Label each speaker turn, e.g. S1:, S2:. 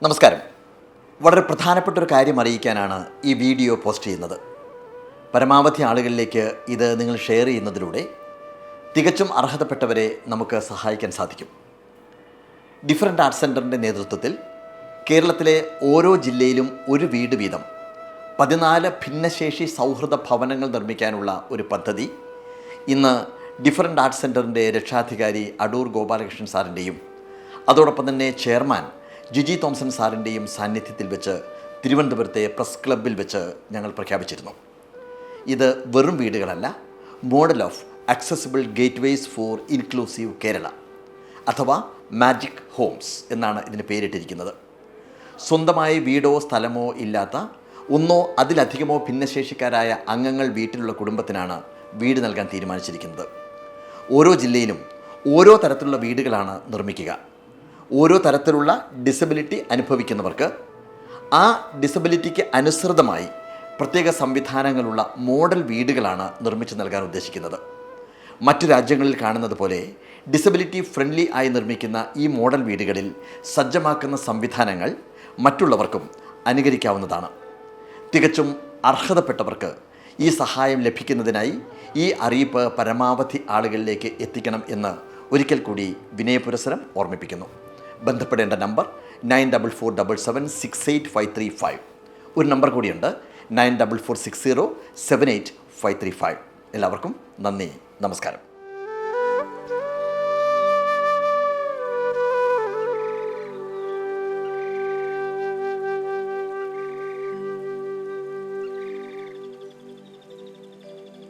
S1: നമസ്കാരം. വളരെ പ്രധാനപ്പെട്ട ഒരു കാര്യം അറിയിക്കാനാണ് ഈ വീഡിയോ പോസ്റ്റ് ചെയ്യുന്നത്. പരമാവധി ആളുകളിലേക്ക് ഇത് നിങ്ങൾ ഷെയർ ചെയ്യുന്നതിലൂടെ തികച്ചും അർഹതപ്പെട്ടവരെ നമുക്ക് സഹായിക്കാൻ സാധിക്കും. ഡിഫറൻറ്റ് ആർട്സ് സെൻറ്ററിൻ്റെ നേതൃത്വത്തിൽ കേരളത്തിലെ ഓരോ ജില്ലയിലും ഒരു വീട് വീതം 14 ഭിന്നശേഷി സൗഹൃദ ഭവനങ്ങൾ നിർമ്മിക്കാനുള്ള ഒരു പദ്ധതി ഇന്ന് ഡിഫറൻറ്റ് ആർട്സ് സെൻറ്ററിൻ്റെ രക്ഷാധികാരി അടൂർ ഗോപാലകൃഷ്ണൻ സാറിൻ്റെയും അതോടൊപ്പം തന്നെ ചെയർമാൻ ജിജി തോംസൺ സാറിൻ്റെയും സാന്നിധ്യത്തിൽ വെച്ച് തിരുവനന്തപുരത്തെ പ്രസ് ക്ലബ്ബിൽ വെച്ച് ഞങ്ങൾ പ്രഖ്യാപിച്ചിരുന്നു. ഇത് വെറും വീടുകളല്ല, model of accessible gateways for inclusive Kerala അഥവാ മാജിക് ഹോംസ് എന്നാണ് ഇതിന് പേരിട്ടിരിക്കുന്നത്. സ്വന്തമായി വീടോ സ്ഥലമോ ഇല്ലാത്ത ഒന്നോ അതിലധികമോ ഭിന്നശേഷിക്കാരായ അംഗങ്ങൾ വീട്ടിലുള്ള കുടുംബത്തിനാണ് വീട് നൽകാൻ തീരുമാനിച്ചിരിക്കുന്നത്. ഓരോ ജില്ലയിലും ഓരോ തരത്തിലുള്ള വീടുകളാണ് നിർമ്മിക്കുക. ഓരോ തരത്തിലുള്ള ഡിസബിലിറ്റി അനുഭവിക്കുന്നവർക്ക് ആ ഡിസബിലിറ്റിക്ക് അനുസൃതമായി പ്രത്യേക സംവിധാനങ്ങളുള്ള മോഡൽ വീടുകളാണ് നിർമ്മിച്ചു നൽകാൻ ഉദ്ദേശിക്കുന്നത്. മറ്റു രാജ്യങ്ങളിൽ കാണുന്നത് പോലെ ഡിസബിലിറ്റി ഫ്രണ്ട്ലി ആയി നിർമ്മിക്കുന്ന ഈ മോഡൽ വീടുകളിൽ സജ്ജമാക്കുന്ന സംവിധാനങ്ങൾ മറ്റുള്ളവർക്കും അനുകരിക്കാവുന്നതാണ്. തികച്ചും അർഹതപ്പെട്ടവർക്ക് ഈ സഹായം ലഭിക്കുന്നതിനായി ഈ അറിയിപ്പ് പരമാവധി ആളുകളിലേക്ക് എത്തിക്കണം എന്ന് ഒരിക്കൽ കൂടി വിനയപുരസ്സരം ഓർമ്മിപ്പിക്കുന്നു. ബന്ധപ്പെടേണ്ട നമ്പർ 9447768535. ഒരു നമ്പർ കൂടിയുണ്ട്, 9446078535. എല്ലാവർക്കും നന്ദി, നമസ്കാരം.